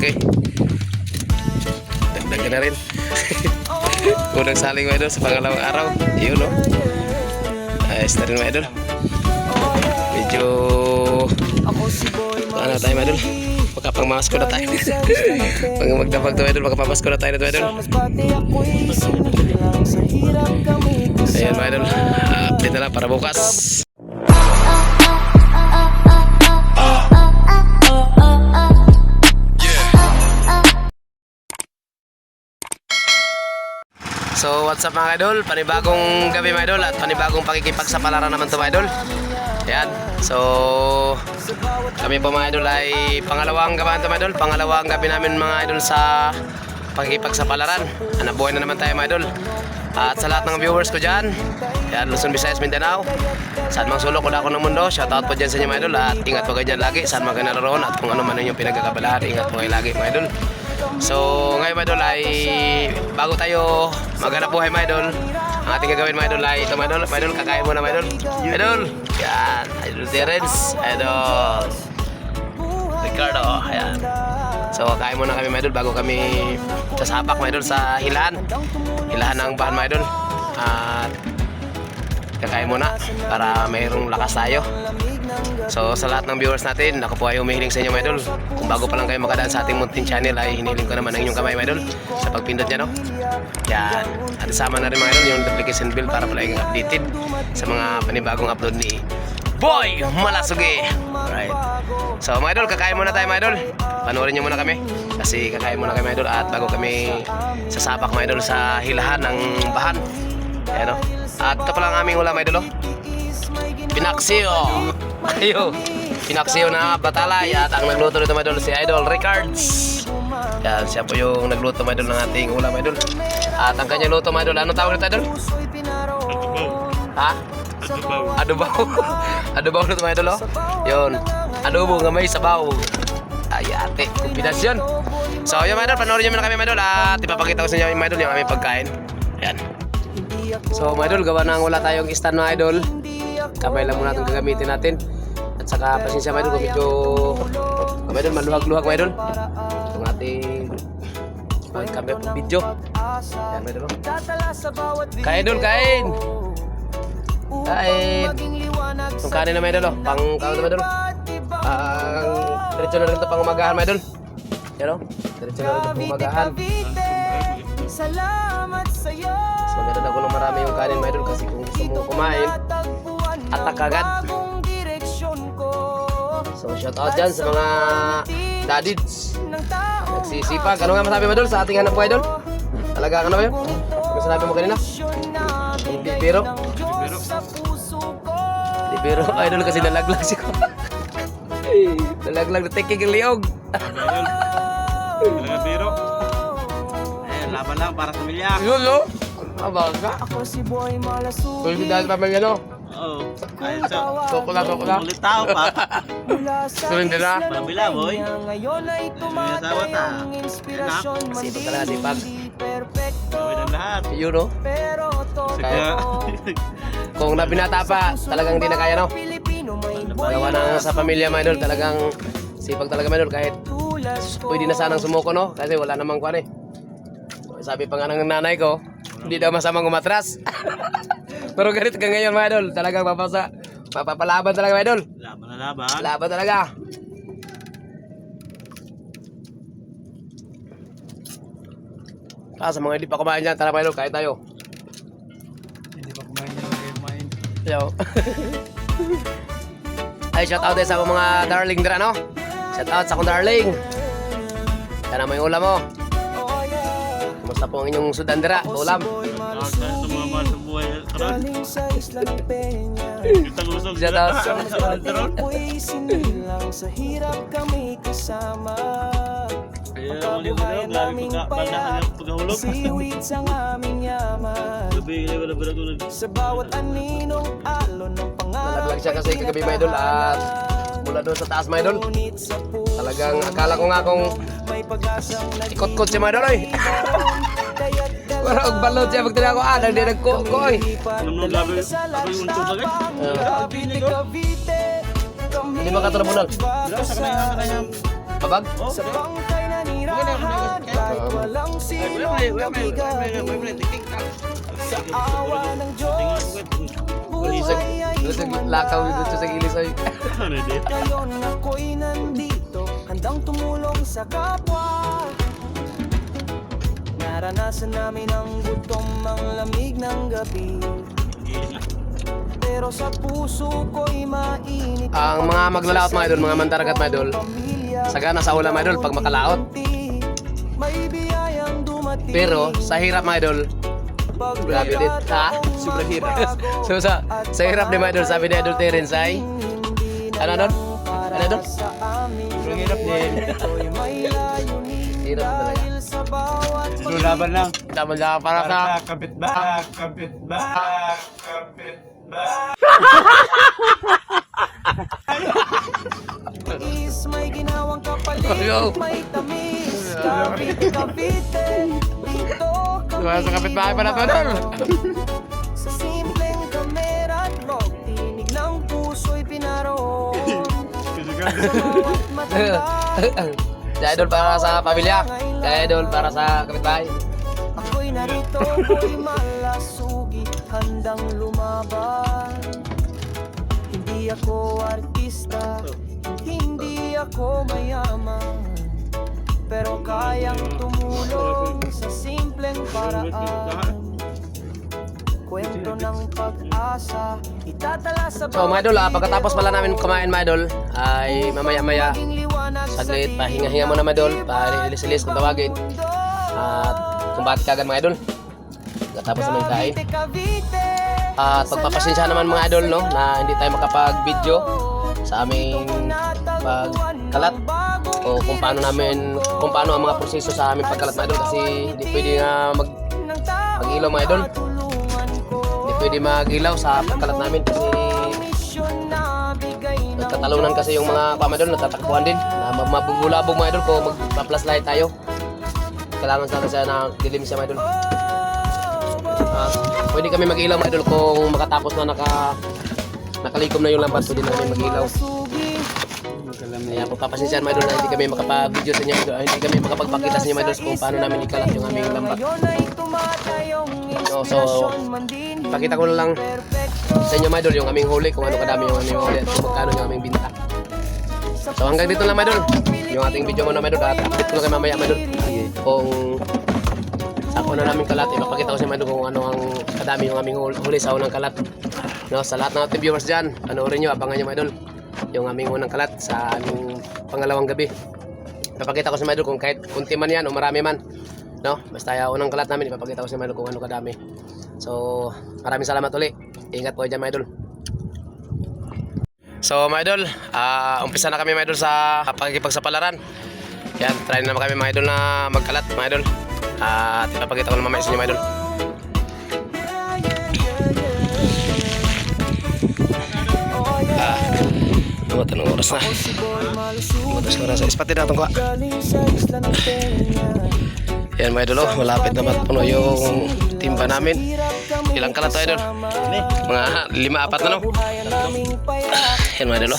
Okay. Dagdag na rin. Unang saling mga idol sa pangalawang araw. Yun, no? Ayos na rin mga idol. Medyo ano tayo mga idol, makapangmasko na tayo. Pag magdabag to mga idol, makapamasko na tayo na mga idol. Ayan mga idol, update na lang para bukas. So what's up mga idol, panibagong gabi mga idol at panibagong pakikipagsapalaran naman to mga idol. Ayan, so kami po mga idol ay pangalawang gabi mga idol, pangalawang gabi namin mga idol sa pakikipagsapalaran. Nabuhay na naman tayo mga idol. At sa lahat ng viewers ko dyan, ayan, Luzon, Visayas, Mindanao, saan mang sulok o dako ng mundo, shoutout po dyan sa inyo mga idol. At ingat po kayo dyan lagi, saan man kayo naroon at kung ano man yung pinagkakabalahan, ingat po kayo lagi mga idol. So ngayon mga idol ay bago tayo maghanap buhay mga idol, ang ating gagawin mga idol ay ito mga idol, kakain muna mga idol. Idol, yan, idol Terence, idol Ricardo, ayan. So kakain muna kami mga idol bago kami sasapak mga idol sa hilahan ng bahan mga idol. At kakain muna para mayroong lakas tayo. So sa lahat ng viewers natin, ako po ay humihiling sa inyo mga idol. Kung bago pa lang kayo makadaan sa ating munting channel ay hinihiling ko naman ang inyong kamay mga idol sa pagpindot niya, no? Yan. At isama na rin mga idol yung notification bell para palaging updated sa mga panibagong upload ni Boy Malasugi. Alright. So mga idol, kakain muna tayo mga idol. Panoorin nyo muna kami kasi kakain muna kami mga idol at bago kami sasapak mga idol sa hilahan ng bahan. Ayan, no? At ito pala ang aming ulam mga idol, oh. Pinaksiyo. Ayo, pinaksiyo na batalay at ang nagluto nito mga idol si Idol Ricards. Yan, siya po yung nagluto mga idol ng ating ulam mga idol. At ang kanyang luto mga idol, ano tawag nito idol? Ha? Adobaw. Adobaw nito mga idol, oh. Yun, adobo nga may sabaw. Ay ate, kombinasyon. So yun mga idol, panoorin nyo muna kami mga idol at ipapakita ko sa inyo mga idol yung aming pagkain. Yan. So mga idol, gawa na wala tayong stand mga idol, kamay lang muna itong gagamitin natin. At saka pasensya mga idol kung medyo mga idol maluhag-luhag mga idol itong ating kamay po video. Yan mga idol, kain idol, kain itong kanin na mga idol, pang kain na mga idol, diretso na rin ito pang umagahan mga idol. Yan o, diretso na rin ito pang umagahan. Mas maganda na ko ng marami yung kanin mga idol kasi kung gusto mo kumain atak agad. So shout out dyan sa mga dadids nagsisipag. Ano nga masabi mo idol sa ating hanap buhay idol? Talaga ano ba yun? Ano sinabi mo kanina? Hindi biro. Hindi biro idol kasi nalaglag si ko. Nalaglag na tekik yung liog. Talaga biro. Laban lang para sa milya. Yun no? Abaga. Ako si Boy Malasugi. Tuloy dahil pamilya no? Oo. Ayun siya. Soko lang. Ulit tao pa. Tuloy din na. Pabila boy. Ngayon ay tumatay ang inspirasyon. Sipag talaga sipag. Gawin ang lahat. Yun no? Pero Kaya Kung nabinata pa, talagang hindi na kaya no? Magawa na sa pamilya mga idol, talagang sipag talaga mga idol kahit pwede na sanang sumuko no? Kasi wala namang kuwan eh. Sabi pa nga ng nanay ko, hindi daw masamang umatras. Pero ganito ka ngayon mga idol, talagang mapapalaban talaga mga idol. laban na laban. Laban talaga. Sa mga hindi pa kumain dyan, tara mga idol, kain tayo. Hindi pa kumain niya kayo kumain. Yo. Ay, shout out din sa mga darling dira no? Shout out sa akong darling. Yan naman yung ulam mo. Kumusta po ang inyong sudan dira? Ulam. Tawag tayo sa mga mahal sa buhay. Karoon. galing sa Isla Peña. Tagusog. Shout out. Ako'y sinilang sa hirap kami kasama. Kaya muli ko daw. Grabe pagkahulog. Seaweeds ang aming yaman. Gabi kayo wala ba tulad. Sa bawat aninong alon ng pangarap. Nalaglag siya kasi kagabi mga idol at mula doon sa taas mga idol. Ngunit sa puso Talagang akala ko nga kung may pag-asang ikot-kot siya mga idol eh. Pero og balot siya pag tinako hindi nagko-koy. Nung gabi. Ako yung untog bagay. Hindi makatulog mo nun. Dila sa kanina. Babag? Oh. Sa bangkay na ni kahit walang sino kabigabi. Sa awa ng Diyos, buhay ay Lakaw dito sa gilis ay. Ano din? ngayon ako'y nandito, handang tumulong sa kapwa. Naranasan namin ang gutom, ang lamig ng gabi, pero sa puso ko'y mainit. Ang mga maglalaot mga idol, mga mandaragat mga idol, Pamilya, sagana sa ulam mga idol pag makalaot. may biyayang dumating. Pero sa hirap mga idol, grabe din. Ha? Sobrang hirap. So sa hirap din mga idol, sabi ni Idol Terence ay, ano doon? Ano doon? Sobrang hirap din. Hirap talaga. So, laban lang. Tama lang para sa... Kapit ba? Kapit ba? Kapit ba? Is may ginawang kapalit, Yo. may tamis, kapit-kapite, dito kami Diba, sa kapitbahay pa na to, Dol? Sa simpleng kamera at rock, tinig ng puso'y pinaroon. Sa bawat matanda, Si Idol para sa pamilya, si Idol para sa kapitbahay. ako'y narito, ako'y malasugi, handang lumaban. Hindi ako artista, hindi ako mayaman, pero kayang tumulong sa simpleng paraan. Kwento ng pag-asa, itatala sa So mga idol, pagkatapos pala namin kumain mga idol, ay mamaya-maya saglit, pahinga-hinga muna mga idol, pa-release-release kung tawagin. At kung bakit kagad mga idol, pagkatapos naman kain. At pagpapasensya naman mga idol, no, na hindi tayo makapag-video sa aming pagkalat o kung paano ang mga proseso sa aming pagkalat mga idol, kasi hindi pwede nga mag-ilaw mga idol. Hindi pwede mag-ilaw sa pagkalat namin kasi nagtatalunan kasi yung mga pamadol, natatakbuhan din na mabubulabog mga idol kung magpa-plus light tayo. Kailangan sana siya na dilim siya mga idol. Pwede kami mag-ilaw mga idol kung makatapos na nakalikom na yung lambat, pwede na kami mag-ilaw. Kaya pagpapasensyahan mga idol na hindi kami makapag-video sa inyo mga idol, hindi kami makapagpakita sa inyo mga idol kung paano namin ikalat yung aming lambat. So ipakita ko na lang sa inyo mga idol yung aming huli, kung ano kadami yung aming huli at kung magkano yung aming binta. So hanggang dito lang mga idol yung ating video muna mga idol, at update ko lang kayo mamaya mga idol kung sako na namin kalat. Ipapakita ko sa inyo mga idol kung ano ang kadami yung aming huli sa unang kalat, no? Sa lahat ng ating viewers dyan, panoorin nyo, abangan nyo mga idol yung aming unang kalat sa aming pangalawang gabi. Ipapakita ko sa mga idol kung kahit kunti man yan o marami man, no? Basta yung unang kalat namin, ipapakita ko sa mga idol kung ano kadami. So maraming salamat ulit, ingat po dyan mga idol. So mga idol, umpisa na kami mga idol sa pakikipagsapalaran. Yan, try na naman kami mga idol na magkalat mga idol. At ipapakita ko na mamaya sa inyo mga idol. Anong oras na? Oras na sa ispati na itong kuha. Yan mga idol, malapit na matpuno yung timba namin. Ilang kalat to idol? Mga 5-4 na no? Yan mga idol,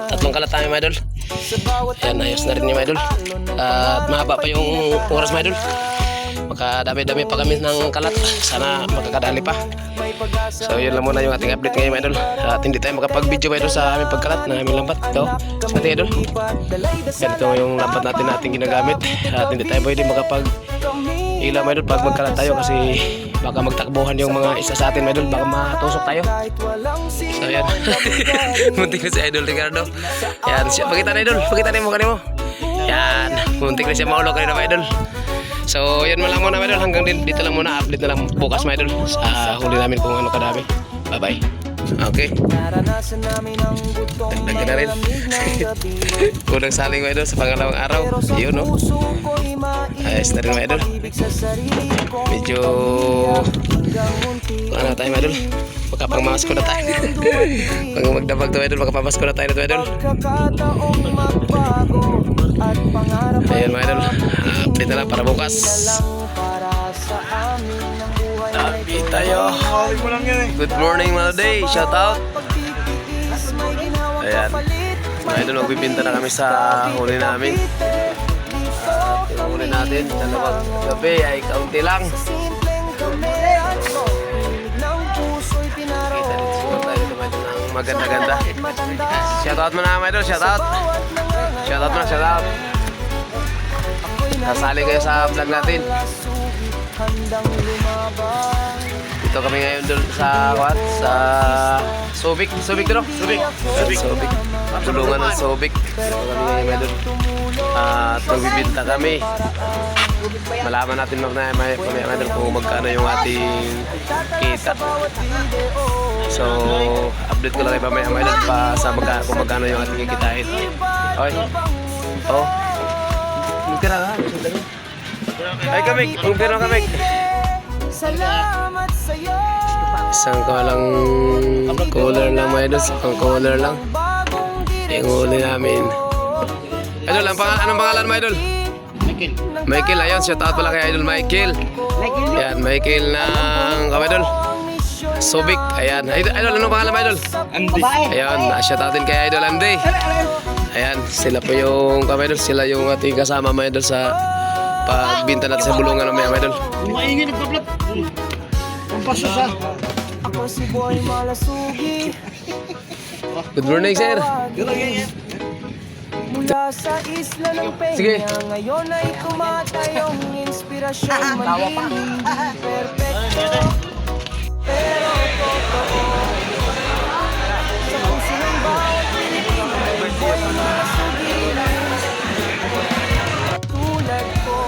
tatlong kalat tayo mga idol. Yan, ayos na rin yung mga idol. At mahaba pa yung oras mga idol. Makadami-dami pa kami ng kalat. Sana makakadali pa. So yun lang muna yung ating update ngayon mga idol. At hindi tayo makapag-video mga idol sa aming pagkalat na aming lambat. Ito, sa ating idol. Ganito yung lambat natin ginagamit. At hindi tayo pwede makapag-ilaw mga idol pag magkalat tayo, kasi baka magtakbuhan yung mga isa sa atin mga idol. Baka matusok tayo. So yan. Muntik na si Idol Ricardo. Yan, pakita na idol. Pakita na yung mukha mo. Yan, muntik na siya maulog kanina mga idol. So yan mo lang muna mga idol, hanggang dito lang muna, update na lang bukas mga idol sa huli namin kung ano kadami. Bye bye. Okay, dagdagan na rin. Unang saling mga idol sa pangalawang araw. Yun no, ayos na rin mga idol. Medyo ano tayo mga idol, makapangmasko na tayo. Pag magdabag to mga idol, makapamasko na tayo na to mga idol. Ayan mga idol, update na lang para bukas. Update tayo. Good morning mga day, shout out. Ayan mga idol, magbibinta na kami sa huli namin. panoorin natin. Dalawang gabi ay kaunti lang. Simpleng kameran mo, pinig ng puso'y pinaro. Kita rin siguro tayo dito mga idol ng maganda-ganda. Matanda, Shoutout mo na mga idol, shoutout. bawat nanganganak. Shoutout mo na, shoutout. Nasali kayo sa vlog natin. Handang lumaban. Dito kami ngayon dun sa Subic. Subic dito? Subic. Subic. Tulungan ng Subic. Dito kami ngayon dun. At magbibinta kami. Malaman natin mamaya dun kung magkano yung ating kita. So, update ko lang kayo mamaya dun pa sa kung magkano yung ating kikitain. Okay. Oh. Tira nga. Ay kami. Tira kami. Salamat sa'yo. Isang kalang cooler lang mga idol, isang cooler lang. Yung huli namin. Idol, anong pangalan mo idol? Michael, ayun, shout out pala kay idol Michael. Ayan, Michael ng idol Subic, ayan. Idol, anong pangalan mo idol? Ayan, shout out din kay idol Andy. Ayan, sila po yung idol, sila yung ating kasama mga idol sa pagbinta natin sa bulungan ng mga idol. Maingin nagpa-vlog. Ang paso sa. Ako si Boy Malasugi. Good morning, sir. Mula sa isla ng Sige. Peña, ngayon ay tumatayong inspirasyon. Maging hindi perfecto, pero totoo. Sa puso ng bawat Pilipino, Boy Malasugi. Tulad ko.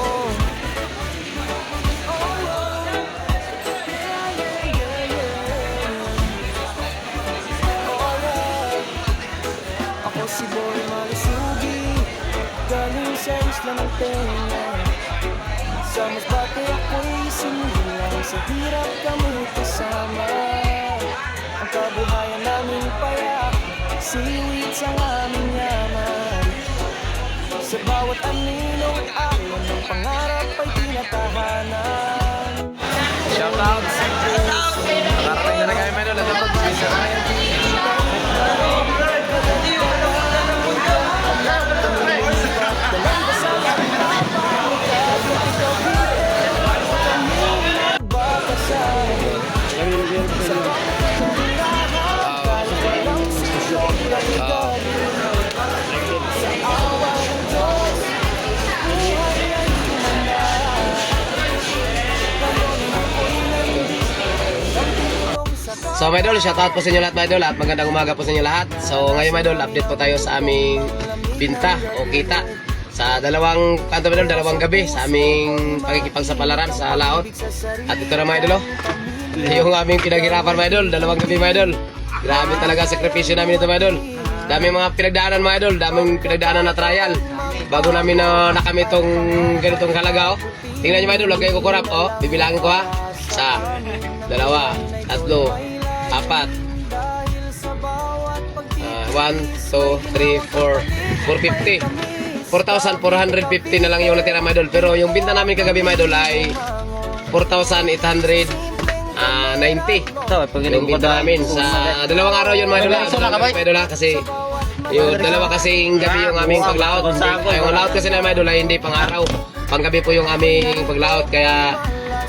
Ako si Boy Malasugi, galing sa isla ng Peña. Sa Masbate ako'y sinilang, sa hirap kami kasama. Ang kabuhayan naming payak, siwit sa aming yaman. Sa bawat aninong alon ng pangarap ay tinatahanan. Shout out. Nakarating na kami mga idol, ito pag-visa na yan. So mga idol, shoutout po sa inyo lahat mga idol at magandang umaga po sa inyo lahat. So ngayon mga idol, update po tayo sa aming binta o kita sa dalawang gabi sa aming pakikipagsapalaran sa laot. At ito na mga idol, yung aming pinaghirapan mga idol, dalawang gabi mga idol. Grabe talaga sakripisyo namin ito mga idol. Daming mga pinagdaanan mga idol, daming pinagdaanan na trial bago namin na kami itong ganitong halaga. Tingnan nyo mga idol, huwag kayo kukurap. Bibilangin ko ha. Isa, dalawa, tatlo, apat, 1, 2, 3, 4, 450. 4,450 na lang yung natira mga idol. Pero yung binta namin kagabi mga idol ay 4,890. Yung binta namin sa dalawang araw yun mga idol. Kasi yung dalawa kasing gabi yung aming paglaot. Yung laot kasi na mga idol ay hindi pang araw. Panggabi po yung aming paglaot. Kaya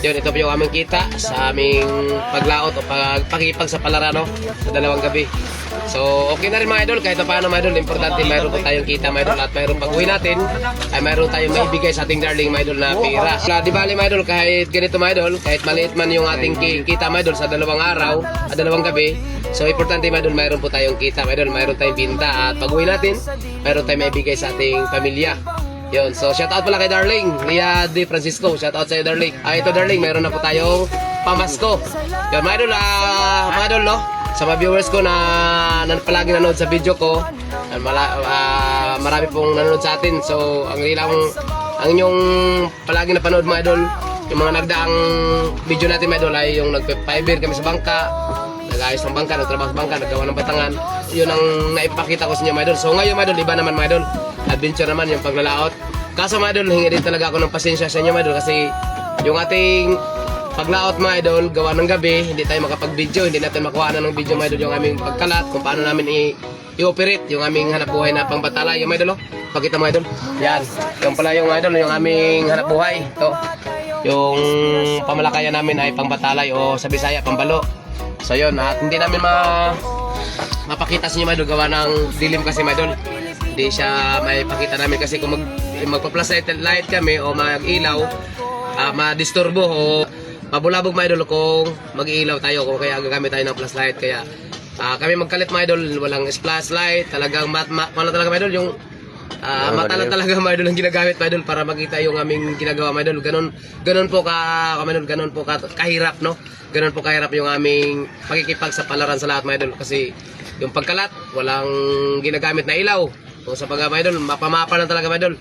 yun, ito po yung aming kita sa aming paglaot o pakikipagsapalaran sa dalawang gabi. So, okay na rin mga idol, kahit paano mga idol, importante mayroon po tayong kita mga idol at mayroon pag-uwi natin ay mayroon tayong maibigay sa ating darling mga idol na pera. Di bali mga idol, kahit ganito mga idol, kahit maliit man yung ating kita mga idol sa dalawang araw at dalawang gabi, so importante mga idol, mayroon po tayong kita mga idol, mayroon tayong binta at pag-uwi natin, mayroon tayong maibigay sa ating pamilya. Yun, so shoutout pala kay Darling, Lia De Francisco, shoutout sa iyo Darling. Ito Darling, mayroon na po tayong pamasko. Yun, mga idol, no? Sa mga viewers ko na palagi nanood sa video ko, marami pong nanonood sa atin. So, ang inyong palagi napanood mga idol, yung mga nagdaang video natin mga idol ay yung nagpe-fiber kami sa bangka, nag-ayos ng bangka, nagtrabaho sa bangka, naggawa ng batangan. Yun ang naipakita ko sa inyo mga idol. So ngayon mga idol, iba naman mga idol, adventure naman yung paglalaot. Kaso mga idol, hingi din talaga ako ng pasensya sa inyo mga idol kasi yung ating paglaot mga idol, gawa ng gabi, hindi tayo makapag-video, hindi natin makuha na ng video mga idol yung aming pagkalat, kung paano namin i-operate yung aming hanap buhay na pangbatalay. Yung mga idol, oh. Pakita mo idol. Yan. Yung pala yung idol, yung aming hanap buhay. Ito. Yung pamalakayan namin ay pangbatalay o sa Bisaya, pambalo. So yun, at hindi namin mapakita sa inyo mga idol, gawa ng dilim kasi mga idol. Hindi siya may pakita namin kasi kung magpa-plus light kami o mag-ilaw, ma-disturbo o mabulabog mga idol kung mag-ilaw tayo, kung kaya gagamit tayo ng flashlight. Kaya kami magkalit mga idol, walang flashlight, talagang ano talaga mga idol, yung mata lang talaga mga idol ang ginagamit mga idol para makita yung aming ginagawa mga idol. Ganun po kahirap, no? Ganun po kahirap yung aming pakikipagsapalaran sa lahat mga idol, kasi yung pagkalat, walang ginagamit na ilaw. Kung sa mga idol, mapamapa lang talaga mga idol.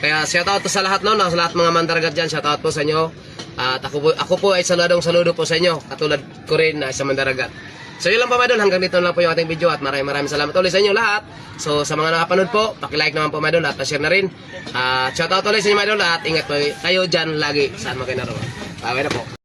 Kaya shoutout po sa lahat, no? Sa lahat mga mandaragat dyan, shoutout po sa inyo. At ako po ay saludo po sa inyo, katulad ko rin na isang mandaragat. So yun lang po mga idol, hanggang dito lang po yung ating video at maraming salamat ulit sa inyo lahat. So sa mga nakapanood po, paki-like naman po mga idol at pa-share na rin. Shoutout ulit sa inyo mga idol at ingat po kayo dyan lagi saan man kayo naroon. Bye na po.